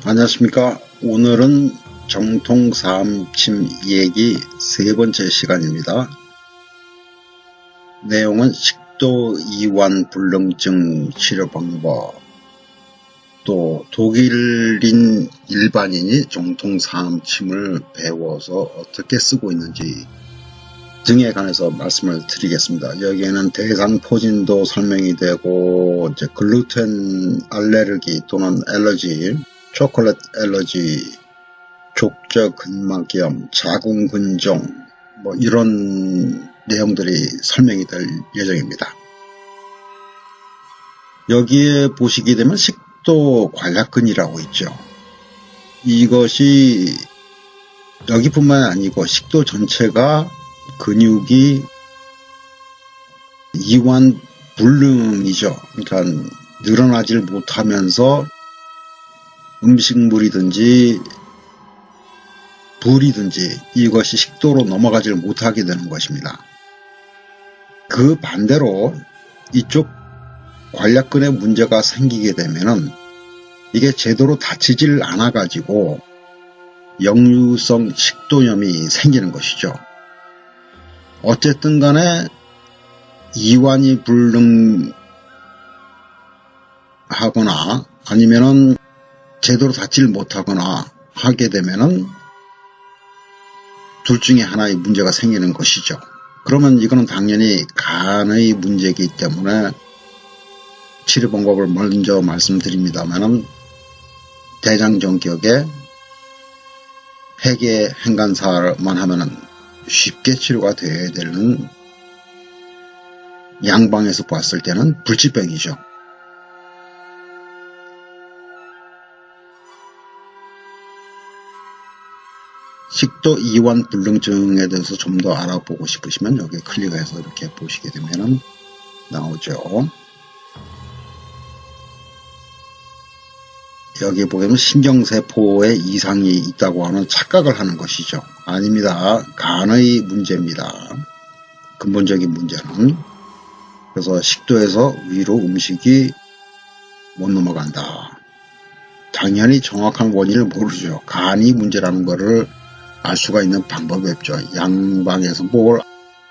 안녕하십니까. 오늘은 정통사암침 얘기 세 번째 시간입니다. 내용은 식도 이완 불능증 치료 방법, 또 독일인 일반인이 정통사암침을 배워서 어떻게 쓰고 있는지 등에 관해서 말씀을 드리겠습니다. 여기에는 대상포진도 설명이 되고, 이제 글루텐 알레르기 또는 알러지, 초콜릿 알러지, 족저근막염, 자궁근종, 이런 내용들이 설명이 될 예정입니다. 여기에 보시게 되면 식도 관략근이라고 있죠. 이것이 여기뿐만 아니고 식도 전체가 근육이 이완 불능이죠. 그러니까 늘어나질 못하면서 음식물이든지 불이든지 이것이 식도로 넘어가질 못하게 되는 것입니다. 그 반대로 이쪽 관략근에 문제가 생기게 되면은 이게 제대로 닫히질 않아 가지고 역류성 식도염이 생기는 것이죠. 어쨌든 간에 이완이 불능하거나 아니면은 제대로 닫지를 못하거나 하게 되면은 둘 중에 하나의 문제가 생기는 것이죠. 그러면 이거는 당연히 간의 문제이기 때문에 치료 방법을 먼저 말씀드립니다만은 대장정격에 회계 행간사만 하면은 쉽게 치료가 되어야 되는, 양방에서 봤을 때는 불치병이죠. 식도 이완 불능증에 대해서 좀 더 알아보고 싶으시면 여기 클릭해서 이렇게 보시게 되면 나오죠. 여기 보면 신경세포에 이상이 있다고 하는 착각을 하는 것이죠. 아닙니다. 간의 문제입니다. 근본적인 문제는. 그래서 식도에서 위로 음식이 못 넘어간다. 당연히 정확한 원인을 모르죠. 간이 문제라는 것을 알 수가 있는 방법이 없죠. 양방에서 뭘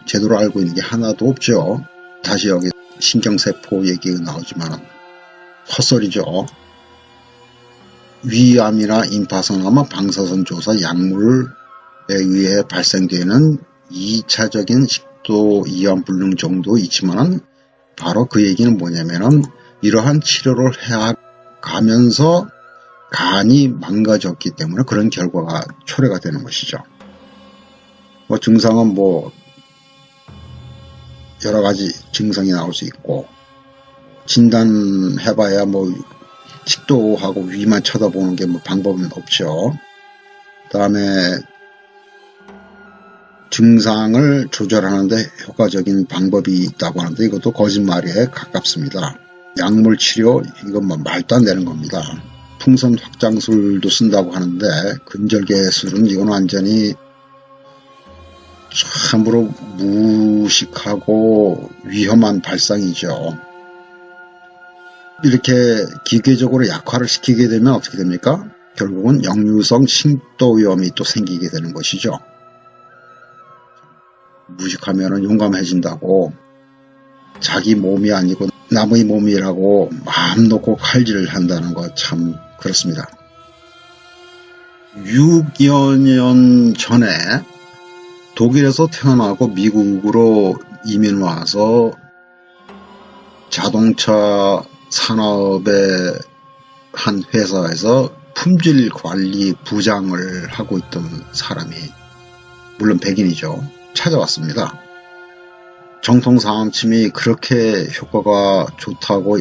제대로 알고 있는 게 하나도 없죠. 다시 여기 신경세포 얘기가 나오지만 헛소리죠. 위암이나 임파선암은 방사선조사 약물에 의해 발생되는 2차적인 식도 이완 불능 정도 있지만 바로 그 얘기는 뭐냐면은 이러한 치료를 해가면서 간이 망가졌기 때문에 그런 결과가 초래가 되는 것이죠. 증상은 여러 가지 증상이 나올 수 있고, 진단해봐야 식도하고 위만 쳐다보는 게 방법은 없죠. 그 다음에 증상을 조절하는데 효과적인 방법이 있다고 하는데 이것도 거짓말에 가깝습니다. 약물 치료, 이건 말도 안 되는 겁니다. 풍선 확장술도 쓴다고 하는데 근절개술은 이건 완전히 참으로 무식하고 위험한 발상이죠. 이렇게 기계적으로 약화를 시키게 되면 어떻게 됩니까? 결국은 역류성 식도염이 또 생기게 되는 것이죠. 무식하면 용감해진다고, 자기 몸이 아니고 남의 몸이라고 마음 놓고 칼질을 한다는 거 참 그렇습니다. 6여 년 전에 독일에서 태어나고 미국으로 이민 와서 자동차 산업의 한 회사에서 품질 관리 부장을 하고 있던 사람이, 물론 백인이죠, 찾아왔습니다. 정통사암침이 그렇게 효과가 좋다고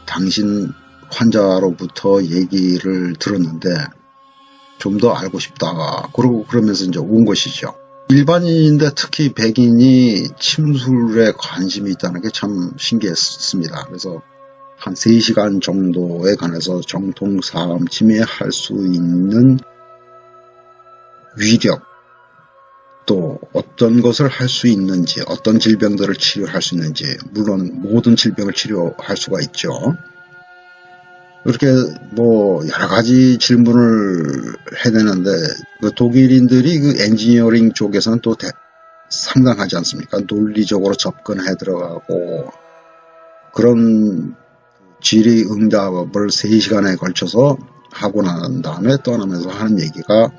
당신 환자로부터 얘기를 들었는데 좀 더 알고 싶다. 그러면서 이제 온 것이죠. 일반인인데 특히 백인이 침술에 관심이 있다는 게 참 신기했습니다. 그래서 한 3시간 정도에 관해서 정통사암침이 할 수 있는 위력, 또 어떤 것을 할 수 있는지, 어떤 질병들을 치료할 수 있는지, 물론 모든 질병을 치료할 수가 있죠. 이렇게 뭐 여러 가지 질문을 해내는데 그 독일인들이 그 엔지니어링 쪽에서는 또 상당하지 않습니까? 논리적으로 접근해 들어가고 그런 질의응답을 3시간에 걸쳐서 하고 난 다음에 떠나면서 하는 얘기가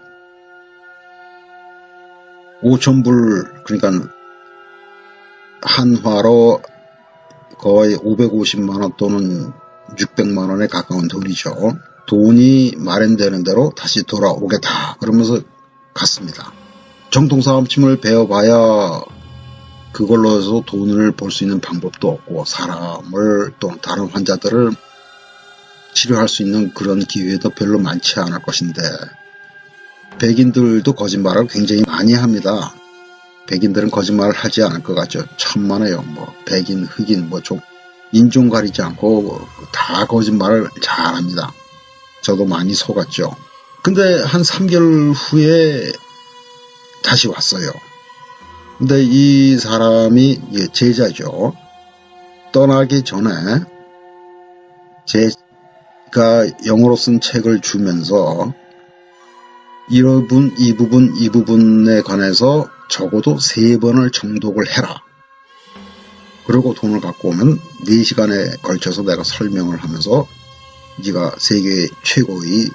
5,000불, 그러니까 한화로 거의 550만원 또는 600만원에 가까운 돈이죠. 돈이 마련되는 대로 다시 돌아오겠다 그러면서 갔습니다. 정통사업침을 배워봐야 그걸로 해서 돈을 벌 수 있는 방법도 없고 사람을 또 다른 환자들을 치료할 수 있는 그런 기회도 별로 많지 않을 것인데 백인들도 거짓말을 굉장히 많이 합니다. 백인들은 거짓말을 하지 않을 것 같죠. 천만에요. 뭐 백인, 흑인, 뭐 좀 인종 가리지 않고 다 거짓말을 잘합니다. 저도 많이 속았죠. 근데 한 3개월 후에 다시 왔어요. 근데 이 사람이 제자죠. 떠나기 전에 제가 영어로 쓴 책을 주면서 이 부분에 관해서 적어도 3번을 정독을 해라. 그리고 돈을 갖고 오면 4시간에 걸쳐서 내가 설명을 하면서 네가 세계 최고의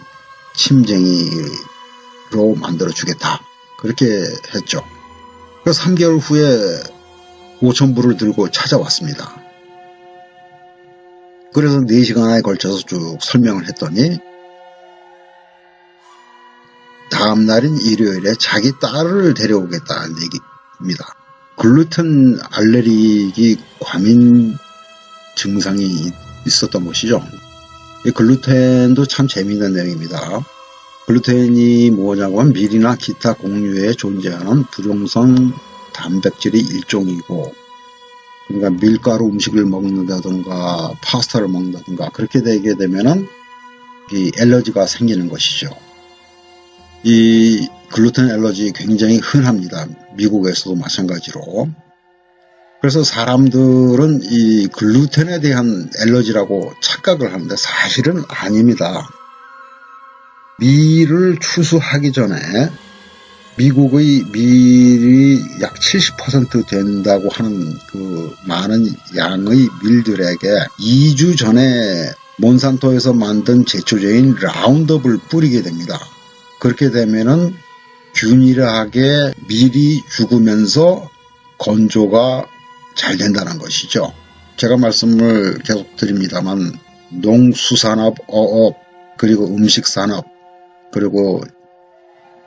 침쟁이로 만들어주겠다. 그렇게 했죠. 그래서 3개월 후에 5,000불을 들고 찾아왔습니다. 그래서 4시간에 걸쳐서 쭉 설명을 했더니 다음 날인 일요일에 자기 딸을 데려오겠다는 얘기입니다. 글루텐 알레르기 과민 증상이 있었던 것이죠. 이 글루텐도 참 재미있는 내용입니다. 글루텐이 뭐냐고 하면 밀이나 기타 곡류에 존재하는 불용성 단백질의 일종이고, 그러니까 밀가루 음식을 먹는다든가 파스타를 먹는다든가 그렇게 되게 되면은 이 알러지가 생기는 것이죠. 이 글루텐 알러지 굉장히 흔합니다. 미국에서도 마찬가지로. 그래서 사람들은 이 글루텐에 대한 알러지라고 착각을 하는데 사실은 아닙니다. 밀을 추수하기 전에 미국의 밀이 약 70% 된다고 하는 그 많은 양의 밀들에게 2주 전에 몬산토에서 만든 제초제인 라운드업을 뿌리게 됩니다. 그렇게 되면은 균일하게 밀이 죽으면서 건조가 잘 된다는 것이죠. 제가 말씀을 계속 드립니다만 농수산업, 어업, 그리고 음식산업, 그리고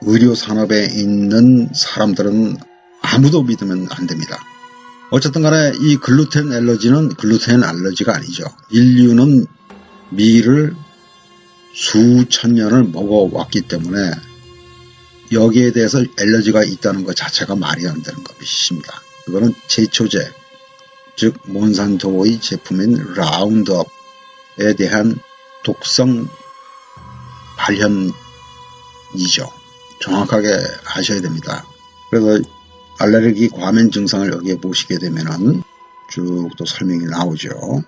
의료산업에 있는 사람들은 아무도 믿으면 안 됩니다. 어쨌든 간에 이 글루텐 알러지는 글루텐 알러지가 아니죠. 인류는 밀을 수천 년을 먹어왔기 때문에 여기에 대해서 알러지가 있다는 것 자체가 말이 안 되는 것입니다. 그거는 제초제, 즉 몬산토의 제품인 라운드업에 대한 독성 발현이죠. 정확하게 아셔야 됩니다. 그래서 알레르기 과민 증상을 여기에 보시게 되면은 쭉 또 설명이 나오죠.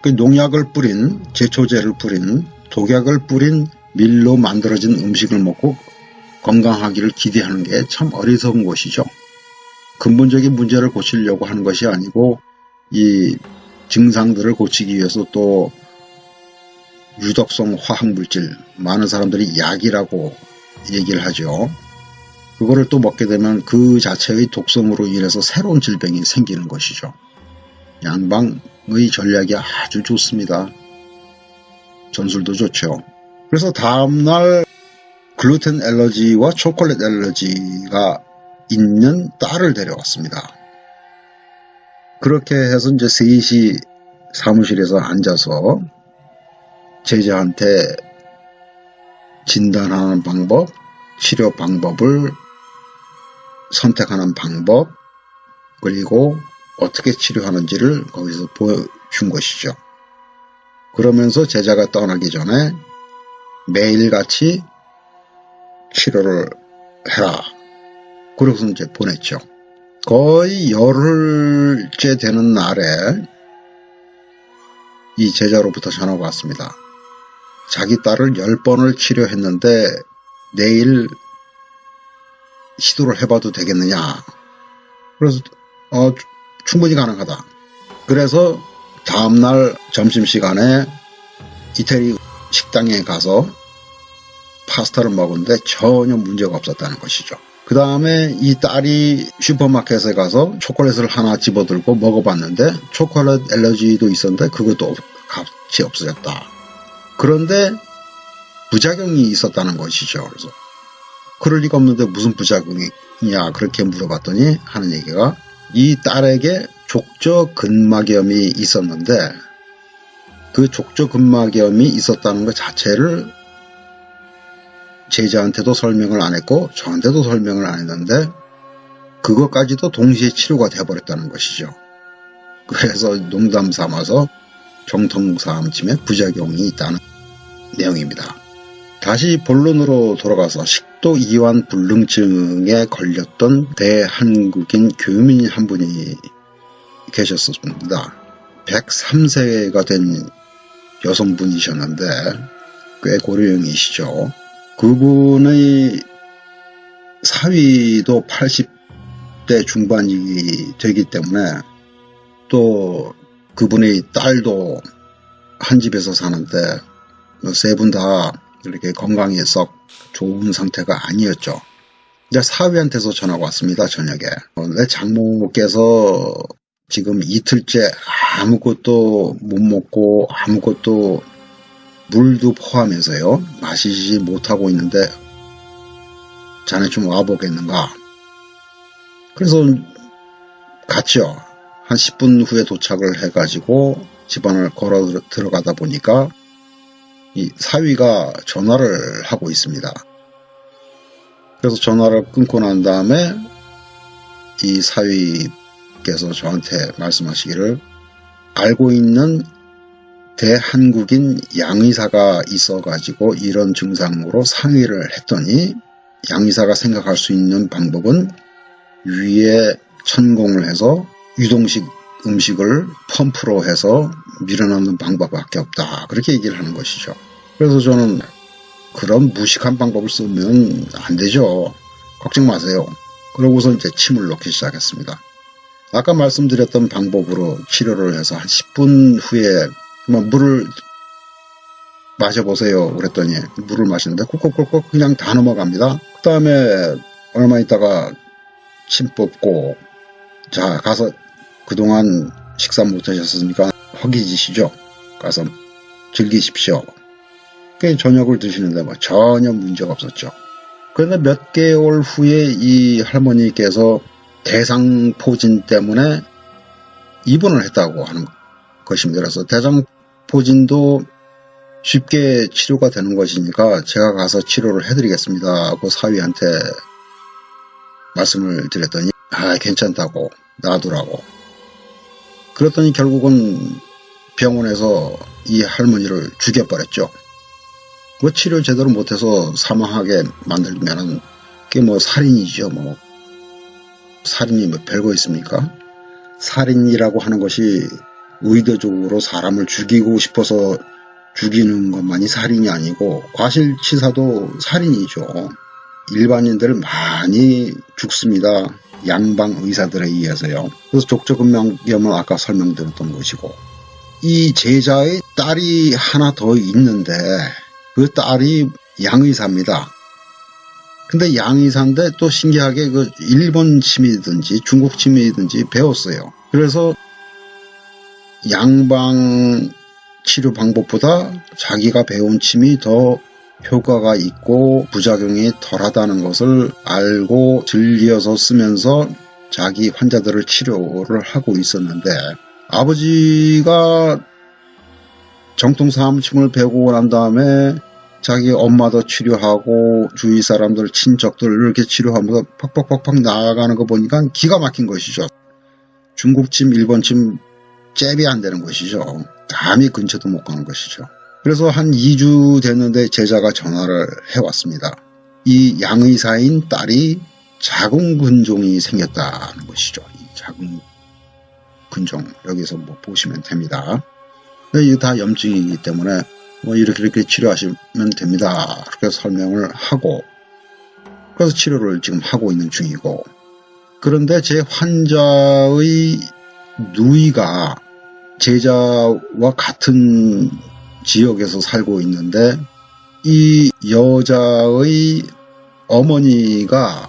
그 농약을 뿌린, 제초제를 뿌린, 독약을 뿌린 밀로 만들어진 음식을 먹고 건강하기를 기대하는 게 참 어리석은 것이죠. 근본적인 문제를 고치려고 하는 것이 아니고 이 증상들을 고치기 위해서 또 유독성 화학물질, 많은 사람들이 약이라고 얘기를 하죠. 그거를 또 먹게 되면 그 자체의 독성으로 인해서 새로운 질병이 생기는 것이죠. 양방의 전략이 아주 좋습니다. 전술도 좋죠. 그래서 다음날 글루텐 알러지와 초콜릿 알러지가 있는 딸을 데려왔습니다. 그렇게 해서 이제 3시 사무실에서 앉아서 제자한테 진단하는 방법, 치료 방법을 선택하는 방법, 그리고 어떻게 치료하는지를 거기서 보여준 것이죠. 그러면서 제자가 떠나기 전에 매일같이 치료를 해라. 그러고서 이제 보냈죠. 거의 열흘째 되는 날에 이 제자로부터 전화가 왔습니다. 자기 딸을 10번을 치료했는데 내일 시도를 해봐도 되겠느냐. 그래서 충분히 가능하다. 그래서 다음날 점심시간에 이태리 식당에 가서 파스타를 먹었는데 전혀 문제가 없었다는 것이죠. 그 다음에 이 딸이 슈퍼마켓에 가서 초콜릿을 하나 집어들고 먹어봤는데 초콜릿 알러지도 있었는데 그것도 같이 없어졌다. 그런데 부작용이 있었다는 것이죠. 그래서 그럴 리가 없는데 무슨 부작용이냐 그렇게 물어봤더니 하는 얘기가 이 딸에게 족저근막염이 있었는데 그 족저근막염이 있었다는 것 자체를 제자한테도 설명을 안 했고 저한테도 설명을 안 했는데 그것까지도 동시에 치료가 되어버렸다는 것이죠. 그래서 농담 삼아서 정통사암침에 부작용이 있다는 내용입니다. 다시 본론으로 돌아가서 식도 이완 불능증에 걸렸던 대한국인 교민 한 분이 계셨습니다. 103세가 된 여성분이셨는데 꽤 고령이시죠. 그분의 사위도 80대 중반이 되기 때문에 또 그분의 딸도 한 집에서 사는데 세 분 다 이렇게 건강이 썩 좋은 상태가 아니었죠. 이제 사위한테서 전화가 왔습니다. 저녁에. 내 장모께서 지금 이틀째 아무것도 못 먹고 아무것도 물도 포함해서요. 마시지 못하고 있는데 자네 좀 와보겠는가. 그래서 갔죠. 한 10분 후에 도착을 해가지고 집안을 걸어 들어가다 보니까 이 사위가 전화를 하고 있습니다. 그래서 전화를 끊고 난 다음에 이 사위께서 저한테 말씀하시기를 알고 있는 대한국인 양의사가 있어가지고 이런 증상으로 상의를 했더니 양의사가 생각할 수 있는 방법은 위에 천공을 해서 유동식 음식을 펌프로 해서 밀어넣는 방법밖에 없다. 그렇게 얘기를 하는 것이죠. 그래서 저는 그런 무식한 방법을 쓰면 안 되죠. 걱정 마세요. 그러고서 이제 침을 놓기 시작했습니다. 아까 말씀드렸던 방법으로 치료를 해서 한 10분 후에 물을 마셔보세요. 그랬더니 물을 마시는데 꾹꾹꾹꾹 그냥 다 넘어갑니다. 그 다음에 얼마 있다가 침 뽑고 자 가서 그동안 식사 못하셨으니까 허기지시죠. 가서 즐기십시오. 저녁을 드시는데 뭐 전혀 문제가 없었죠. 그런데 몇 개월 후에 이 할머니께서 대상포진 때문에 입원을 했다고 하는 것입니다. 그래서 대상포진도 쉽게 치료가 되는 것이니까 제가 가서 치료를 해드리겠습니다 하고 사위한테 말씀을 드렸더니 괜찮다고 놔두라고. 그랬더니 결국은 병원에서 이 할머니를 죽여버렸죠. 뭐 치료 제대로 못해서 사망하게 만들면은 그게 뭐 살인이죠. 뭐 살인이 뭐 별거 있습니까? 살인이라고 하는 것이 의도적으로 사람을 죽이고 싶어서 죽이는 것만이 살인이 아니고 과실치사도 살인이죠. 일반인들 많이 죽습니다. 양방 의사들에 의해서요. 그래서 족저근막염은 아까 설명드렸던 것이고 이 제자의 딸이 하나 더 있는데 그 딸이 양의사입니다. 근데 양의사인데 또 신기하게 그 일본 침이든지 중국 침이든지 배웠어요. 그래서 양방 치료 방법보다 자기가 배운 침이 더 효과가 있고 부작용이 덜하다는 것을 알고 즐겨서 쓰면서 자기 환자들을 치료를 하고 있었는데 아버지가 정통사암침을 배우고 난 다음에 자기 엄마도 치료하고 주위 사람들 친척들 이렇게 치료하면서 팍팍팍팍 나아가는 거 보니까 기가 막힌 것이죠. 중국침 일본침 잽이 안 되는 것이죠. 감히 근처도 못 가는 것이죠. 그래서 한 2주 됐는데 제자가 전화를 해왔습니다. 이 양의사인 딸이 자궁근종이 생겼다는 것이죠. 이 자궁근종 여기서 뭐 보시면 됩니다. 이게 다 염증이기 때문에 뭐 이렇게 치료하시면 됩니다. 그렇게 설명을 하고 그래서 치료를 지금 하고 있는 중이고, 그런데 제 환자의 누이가 제자와 같은 지역에서 살고 있는데 이 여자의 어머니가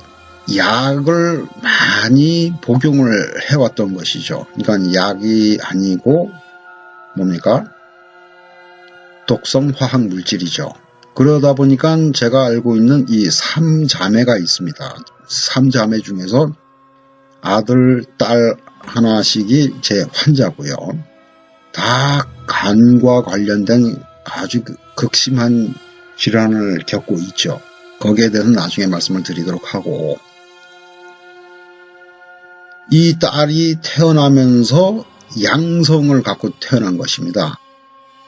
약을 많이 복용을 해왔던 것이죠. 그러니까 약이 아니고 뭡니까? 독성 화학 물질이죠. 그러다 보니까 제가 알고 있는 이 3자매가 있습니다. 3자매 중에서 아들, 딸 하나씩이 제 환자고요. 다 간과 관련된 아주 극심한 질환을 겪고 있죠. 거기에 대해서는 나중에 말씀을 드리도록 하고, 이 딸이 태어나면서 양성을 갖고 태어난 것입니다.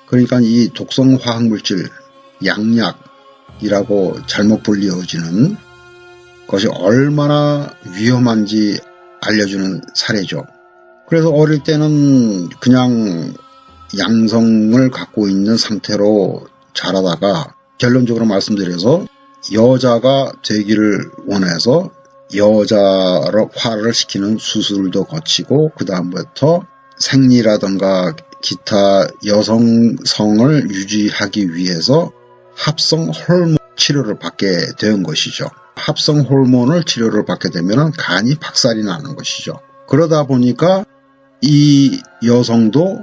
그러니까 이 독성 화학물질, 양약이라고 잘못 불리어지는 것이 얼마나 위험한지 알려주는 사례죠. 그래서 어릴 때는 그냥 양성을 갖고 있는 상태로 자라다가 결론적으로 말씀드려서 여자가 되기를 원해서 여자로 화를 시키는 수술도 거치고 그 다음부터 생리라든가 기타 여성성을 유지하기 위해서 합성 호르몬 치료를 받게 된 것이죠. 합성 호르몬을 치료를 받게 되면 간이 박살이 나는 것이죠. 그러다 보니까 이 여성도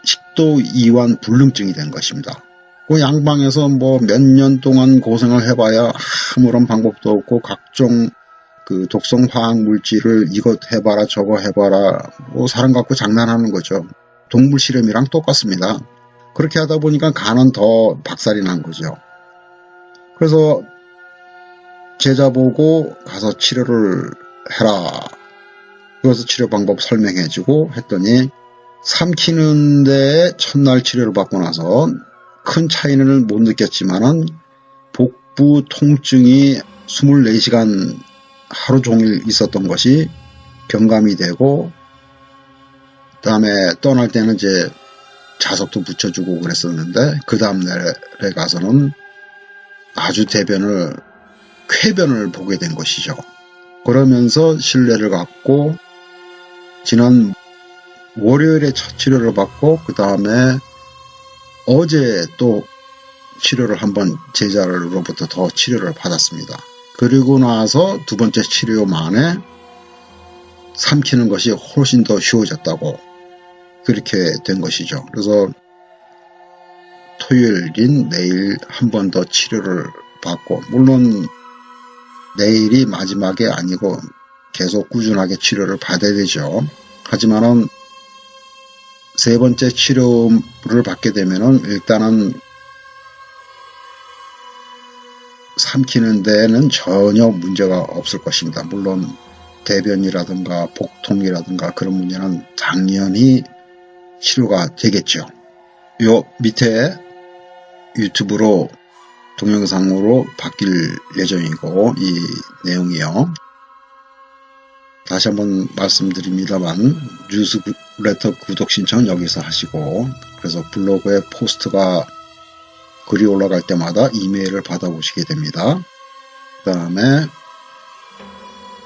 식도 이완 불능증이 된 것입니다. 그 양방에서 뭐 몇 년 동안 고생을 해봐야 아무런 방법도 없고 각종 그 독성 화학 물질을 이것 해봐라 저거 해봐라 뭐 사람 갖고 장난하는 거죠. 동물 실험이랑 똑같습니다. 그렇게 하다 보니까 간은 더 박살이 난 거죠. 그래서 제자 보고 가서 치료를 해라. 그래서 치료 방법 설명해주고 했더니 삼키는 데에 첫날 치료를 받고 나서 큰 차이는 못 느꼈지만은 복부 통증이 24시간 하루 종일 있었던 것이 경감이 되고, 그 다음에 떠날 때는 이제 자석도 붙여주고 그랬었는데 그 다음날에 가서는 아주 쾌변을 보게 된 것이죠. 그러면서 신뢰를 갖고 지난 월요일에 첫 치료를 받고 그 다음에 어제 또 치료를 한번 제자로부터 더 치료를 받았습니다. 그리고 나서 두 번째 치료 만에 삼키는 것이 훨씬 더 쉬워졌다고 그렇게 된 것이죠. 그래서 토요일인 내일 한 번 더 치료를 받고, 물론 내일이 마지막이 아니고 계속 꾸준하게 치료를 받아야 되죠. 하지만은 세 번째 치료를 받게 되면은 일단은 삼키는 데는 전혀 문제가 없을 것입니다. 물론 대변이라든가 복통이라든가 그런 문제는 당연히 치료가 되겠죠. 요 밑에 유튜브로 동영상으로 바뀔 예정이고 이 내용이요. 다시 한번 말씀드립니다만 뉴스레터 구독 신청은 여기서 하시고, 그래서 블로그에 포스트가 글이 올라갈 때마다 이메일을 받아보시게 됩니다. 그 다음에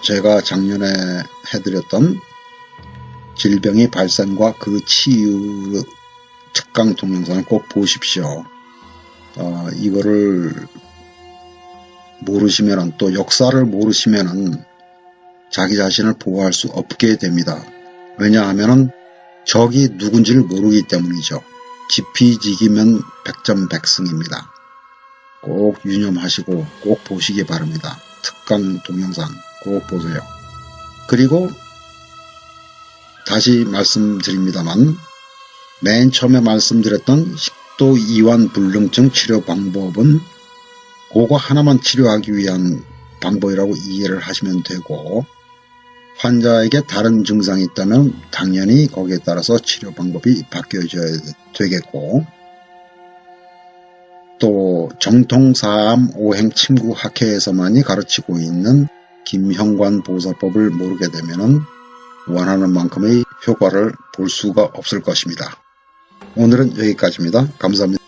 제가 작년에 해드렸던 질병의 발생과 그 치유 특강 동영상을 꼭 보십시오. 이거를 모르시면은, 또 역사를 모르시면은 자기 자신을 보호할 수 없게 됩니다. 왜냐하면은 적이 누군지를 모르기 때문이죠. 지피지기면 백전백승입니다. 꼭 유념하시고 꼭 보시기 바랍니다. 특강 동영상 꼭 보세요. 그리고 다시 말씀드립니다만, 맨 처음에 말씀드렸던 식도 이완 불능증 치료 방법은 그거 하나만 치료하기 위한 방법이라고 이해를 하시면 되고, 환자에게 다른 증상이 있다면 당연히 거기에 따라서 치료 방법이 바뀌어져야 되겠고, 또 정통사암 오행 침구 학회에서만이 가르치고 있는 김형관 보살법을 모르게 되면 원하는 만큼의 효과를 볼 수가 없을 것입니다. 오늘은 여기까지입니다. 감사합니다.